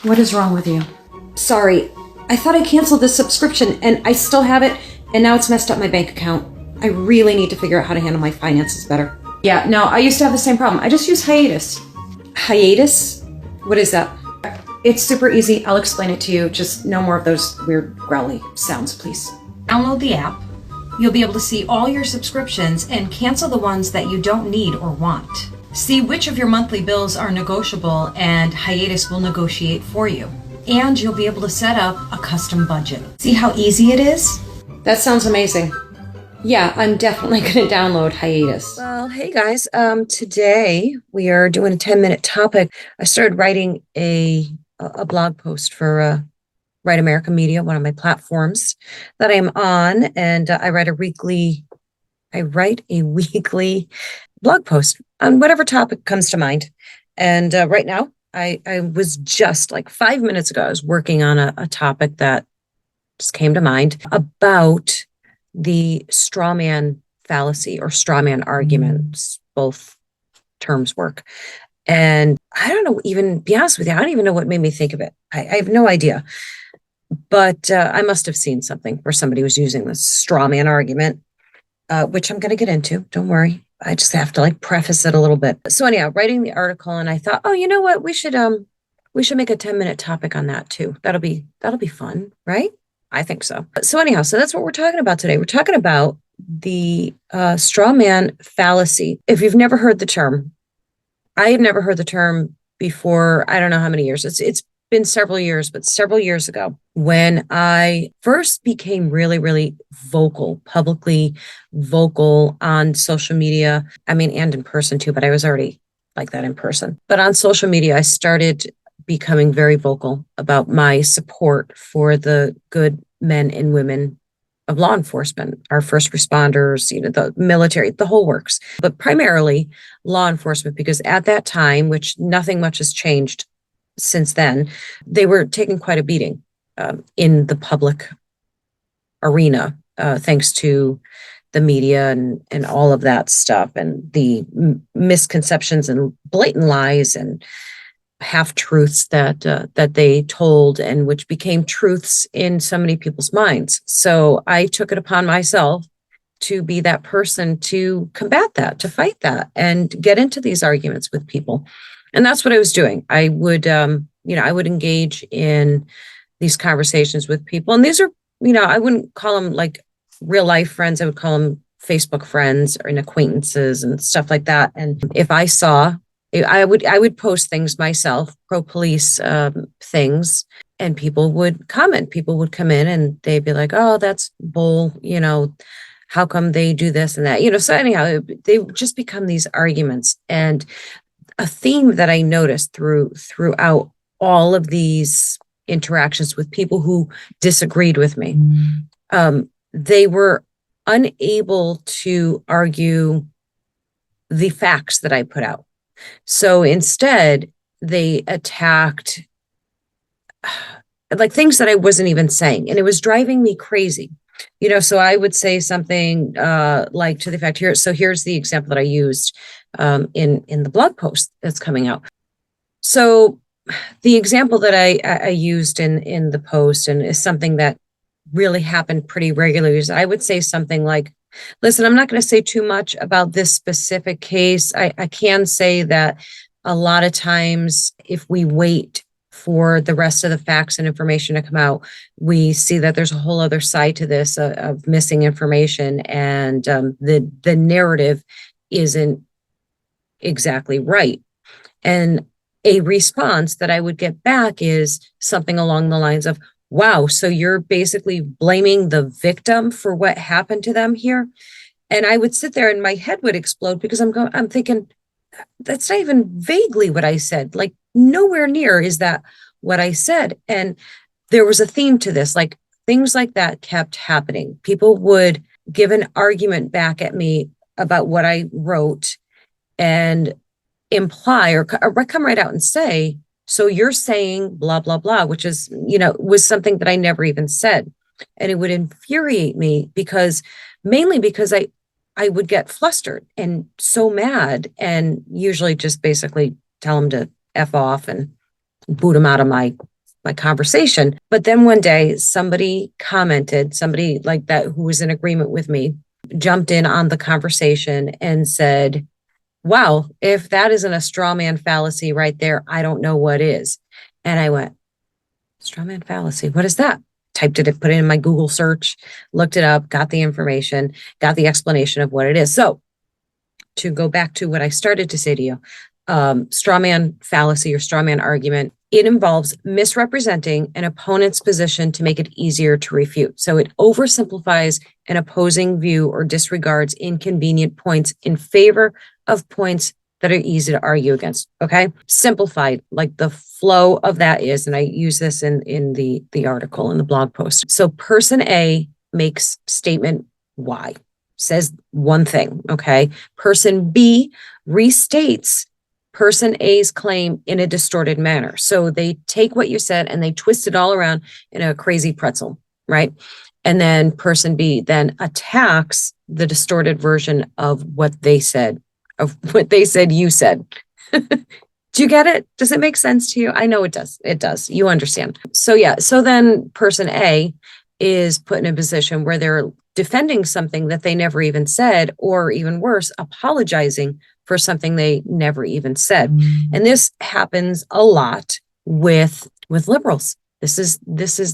What is wrong with you? Sorry, I thought I canceled this subscription and I still have it, and now it's messed up my bank account. I really need to figure out how to handle my finances better. Yeah, no, I used to have the same problem. I just use hiatus. Hiatus? What is that? It's super easy. I'll explain it to you. Just no more of those weird growly sounds, please. Download the app. You'll be able to see all your subscriptions and cancel the ones that you don't need or want. See which of your monthly bills are negotiable, and Hiatus will negotiate for you. And you'll be able to set up a custom budget. See how easy it is? That sounds amazing. Yeah, I'm definitely going to download Hiatus. Well, hey guys, today we are doing a 10-minute topic. I started writing a blog post for Write America Media, one of my platforms that I'm on, and I write a weekly blog post on whatever topic comes to mind. And right now, I was just like 5 minutes ago, I was working on a topic that just came to mind about the Strawman fallacy or Strawman arguments. Both terms work. And I don't know, even be honest with you, I don't even know what made me think of it. I have no idea. But I must have seen something where somebody was using this Strawman argument, which I'm going to get into. Don't worry. I just have to like preface it a little bit. So anyhow, writing the article, and I thought, oh, you know what? We should make a 10-minute topic on that too. That'll be fun, right? I think so. So anyhow, so that's what we're talking about today. We're talking about the Strawman fallacy. If you've never heard the term, I have never heard the term before. I don't know how many years. It's been several years, but several years ago when I first became really, really vocal, publicly vocal on social media. I mean, and in person too, but I was already like that in person. But on social media, I started becoming very vocal about my support for the good men and women of law enforcement, our first responders, the military, the whole works, but primarily law enforcement, because at that time, which nothing much has changed since then, they were taking quite a beating in the public arena, thanks to the media and all of that stuff, and the misconceptions and blatant lies and half-truths that they told, and which became truths in so many people's minds. So I took it upon myself to be that person to combat that, to fight that, and get into these arguments with people. And that's what I was doing. I would, I would engage in these conversations with people. And these are, I wouldn't call them like real life friends. I would call them Facebook friends or acquaintances and stuff like that. And if I saw, I would post things myself, pro-police things, and people would comment. People would come in and they'd be like, oh, that's bull, how come they do this and that? So anyhow, they just become these arguments. And a theme that I noticed throughout all of these interactions with people who disagreed with me, they were unable to argue the facts that I put out. So instead, they attacked like things that I wasn't even saying, and it was driving me crazy. So I would say something like to the effect here. So here's the example that I used in the blog post that's coming out. So the example that I used in the post, and is something that really happened pretty regularly, is I would say something like, listen, I'm not going to say too much about this specific case. I can say that a lot of times if we wait for the rest of the facts and information to come out, we see that there's a whole other side to this of missing information, and the narrative isn't exactly right. And a response that I would get back is something along the lines of, wow, so you're basically blaming the victim for what happened to them here? And I would sit there and my head would explode, because I'm thinking, that's not even vaguely what I said. Like, nowhere near is that what I said. And there was a theme to this, like things like that kept happening. People would give an argument back at me about what I wrote and imply or come right out and say, so you're saying blah, blah, blah, which is, was something that I never even said. And it would infuriate me mainly because I would get flustered and so mad, and usually just basically tell them to F off and boot them out of my my conversation. But then one day somebody commented, somebody like that who was in agreement with me, jumped in on the conversation and said, wow, if that isn't a straw man fallacy right there, I don't know what is. And I went, straw man fallacy, what is that? Typed it, put it in my Google search, looked it up, got the information, got the explanation of what it is. So to go back to what I started to say to you, straw man fallacy or straw man argument, it involves misrepresenting an opponent's position to make it easier to refute. So it oversimplifies an opposing view or disregards inconvenient points in favor of points that are easy to argue against. Okay. Simplified, like the flow of that is, and I use this in the article, in the blog post. So person A makes statement Y, says one thing. Okay. Person B restates person A's claim in a distorted manner. So they take what you said and they twist it all around in a crazy pretzel, right? And then person B then attacks the distorted version of what they said, you said. Do you get it? Does it make sense to you? I know it does. It does. You understand. So yeah. So then person A is put in a position where they're defending something that they never even said, or even worse, apologizing for something they never even said. And this happens a lot with liberals. This is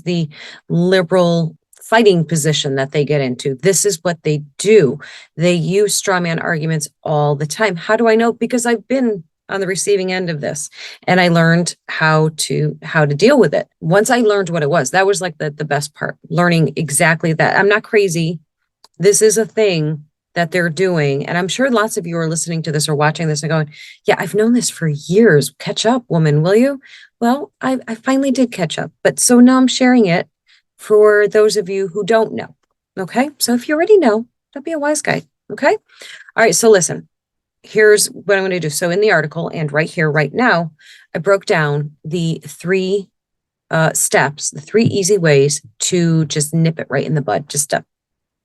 the liberal fighting position that they get into. This is what they do. They use straw man arguments all the time. How do I know? Because I've been on the receiving end of this and I learned how to deal with it. Once I learned what it was, that was like the best part, learning exactly that. I'm not crazy. This is a thing that they're doing. And I'm sure lots of you are listening to this or watching this and going, yeah, I've known this for years. Catch up, woman, will you? Well, I finally did catch up. But so now I'm sharing it for those of you who don't know. Okay. So if you already know, don't be a wise guy. Okay. All right. So listen, here's what I'm going to do. So in the article and right here, right now, I broke down the three steps, the three easy ways to just nip it right in the bud. Just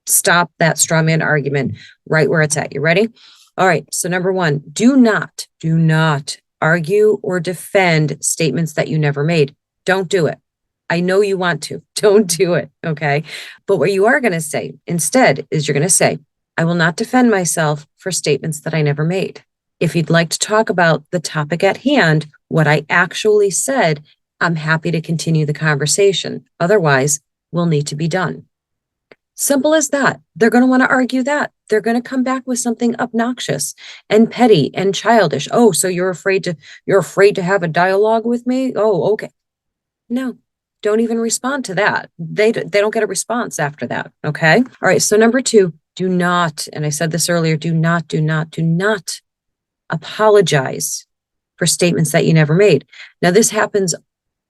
stop that straw man argument right where it's at. You ready? All right. So number one, do not argue or defend statements that you never made. Don't do it. I know you want to. Don't do it. Okay. But what you are going to say instead is you're going to say, I will not defend myself for statements that I never made. If you'd like to talk about the topic at hand, what I actually said, I'm happy to continue the conversation. Otherwise, we'll need to be done. Simple as that. They're going to want to argue that. They're going to come back with something obnoxious and petty and childish. Oh, so you're afraid to have a dialogue with me? Oh, okay. No, don't even respond to that. They don't get a response after that. Okay. All right. So number two, do not, and I said this earlier, do not apologize for statements that you never made. Now, this happens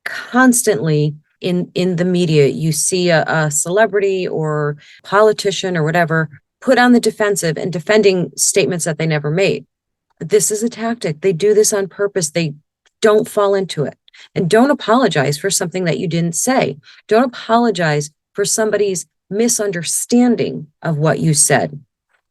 constantly in the media. You see a celebrity or politician or whatever put on the defensive and defending statements that they never made. This is a tactic. They do this on purpose. They don't fall into it. And don't apologize for something that you didn't say. Don't apologize for somebody's misunderstanding of what you said.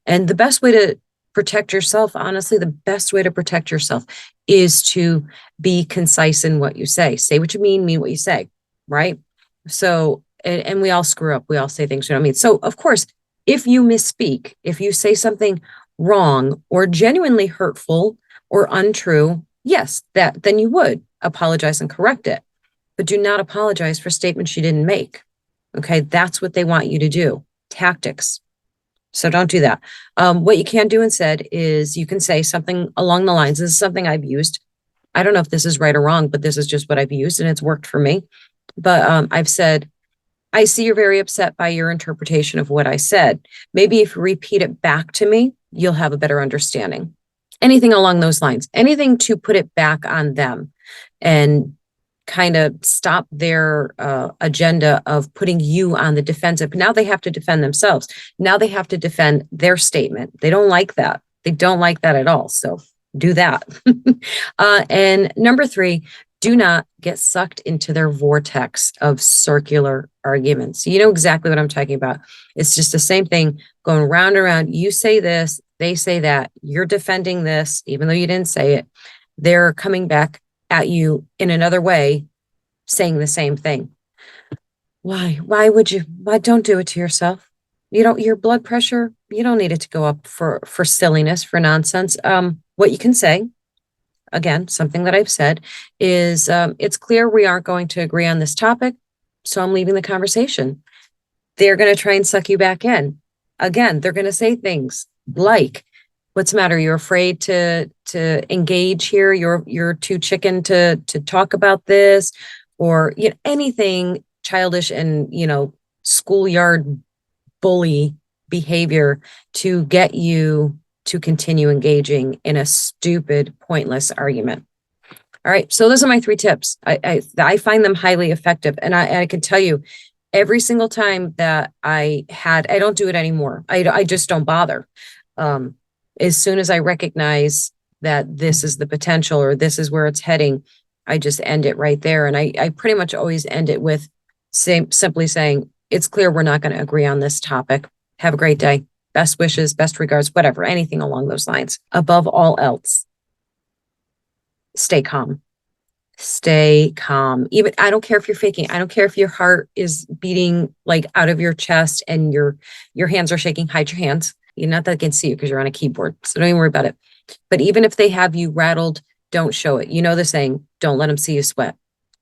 And the best way to protect yourself, honestly, the best way to protect yourself is to be concise in what you say. Say what you mean what you say, right? So, and we all screw up. We all say things we don't mean. So, of course, if you misspeak, if you say something wrong or genuinely hurtful or untrue, yes, then you would apologize and correct it. But do not apologize for statements you didn't make. Okay, that's what they want you to do. Tactics. So don't do that. What you can do instead is you can say something along the lines. This is something I've used. I don't know if this is right or wrong, but this is just what I've used and it's worked for me. But I've said, I see you're very upset by your interpretation of what I said. Maybe if you repeat it back to me, you'll have a better understanding. Anything along those lines, anything to put it back on them and kind of stop their agenda of putting you on the defensive. Now they have to defend themselves. Now they have to defend their statement. They don't like that. They don't like that at all. So do that. And number three, do not get sucked into their vortex of circular arguments. You know exactly what I'm talking about. It's just the same thing going round and around. You say this, they say that, you're defending this, even though you didn't say it. They're coming back at you in another way saying the same thing. Why would you? Why don't do it to yourself? You don't, your blood pressure, you don't need it to go up for silliness, for nonsense. What you can say, again, something that I've said is, it's clear we aren't going to agree on this topic, so I'm leaving the conversation. They're going to try and suck you back in. Again, they're going to say things like, what's the matter? You're afraid to engage here. You're too chicken to talk about this, or anything childish and schoolyard bully behavior to get you to continue engaging in a stupid, pointless argument. All right. So those are my 3 tips. I find them highly effective. And I can tell you, every single time that I don't do it anymore. I just don't bother. As soon as I recognize that this is the potential or this is where it's heading, I just end it right there. And I pretty much always end it with simply saying, it's clear we're not going to agree on this topic. Have a great day. Best wishes, best regards, whatever, anything along those lines. Above all else, stay calm. Stay calm. Even, I don't care if you're faking. I don't care if your heart is beating like out of your chest and your hands are shaking. Hide your hands. Not that I can see you because you're on a keyboard. So don't even worry about it. But even if they have you rattled, don't show it. You know the saying, don't let them see you sweat.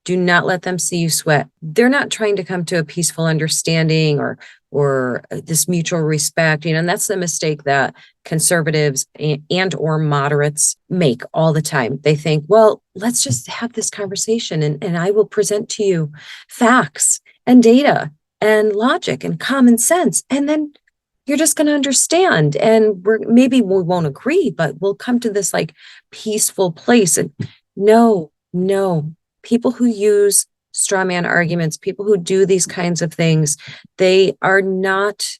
Do not let them see you sweat. They're not trying to come to a peaceful understanding or this mutual respect. And that's the mistake that conservatives and or moderates make all the time. They think, well, let's just have this conversation and I will present to you facts and data and logic and common sense. And then you're just going to understand. And maybe we won't agree, but we'll come to this like peaceful place. And no. People who use straw man arguments, people who do these kinds of things, they are not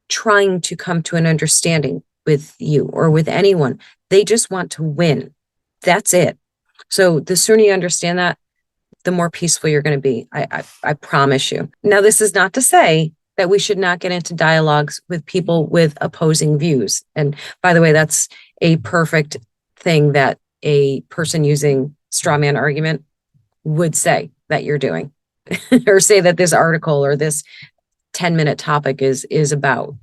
trying to come to an understanding with you or with anyone. They just want to win. That's it. So the sooner you understand that, the more peaceful you're going to be. I promise you. Now, this is not to say that we should not get into dialogues with people with opposing views. And by the way, that's a perfect thing that a person using straw man argument would say that you're doing, or say that this article or this 10-minute topic is about.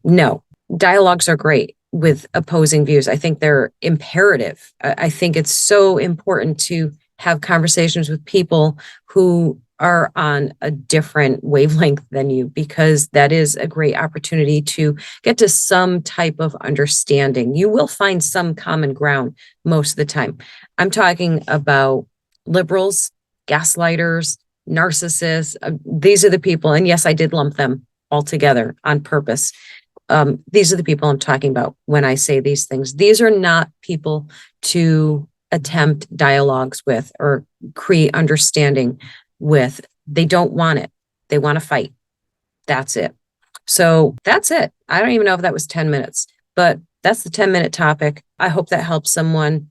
No, dialogues are great with opposing views. I think they're imperative. I think it's so important to have conversations with people who are on a different wavelength than you, because that is a great opportunity to get to some type of understanding. You will find some common ground most of the time. I'm talking about liberals, gaslighters, narcissists. These are the people, and yes, I did lump them all together on purpose. These are the people I'm talking about when I say these things. These are not people to attempt dialogues with or create understanding with. They don't want it. They want to fight. That's it. So that's it. I don't even know if that was 10 minutes, but that's the 10-minute topic. I hope that helps someone.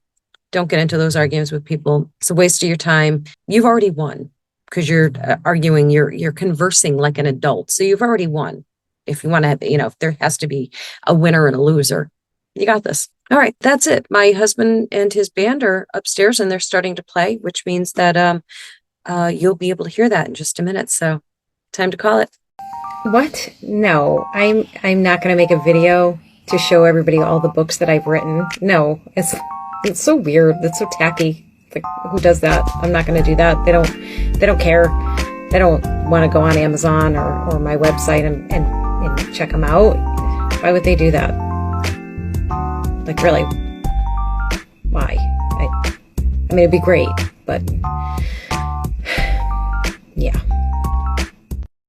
Don't get into those arguments with people. It's a waste of your time. You've already won because you're arguing, you're conversing like an adult. So you've already won. If you want to have, if there has to be a winner and a loser, you got this. All right, that's it. My husband and his band are upstairs and they're starting to play, which means that you'll be able to hear that in just a minute. So time to call it. What? No, I'm not going to make a video to show everybody all the books that I've written. No, it's so weird. It's so tacky. Like, who does that? I'm not going to do that. They don't care. They don't want to go on Amazon or my website and check them out. Why would they do that? Like, really? Why? I mean, it'd be great, but yeah.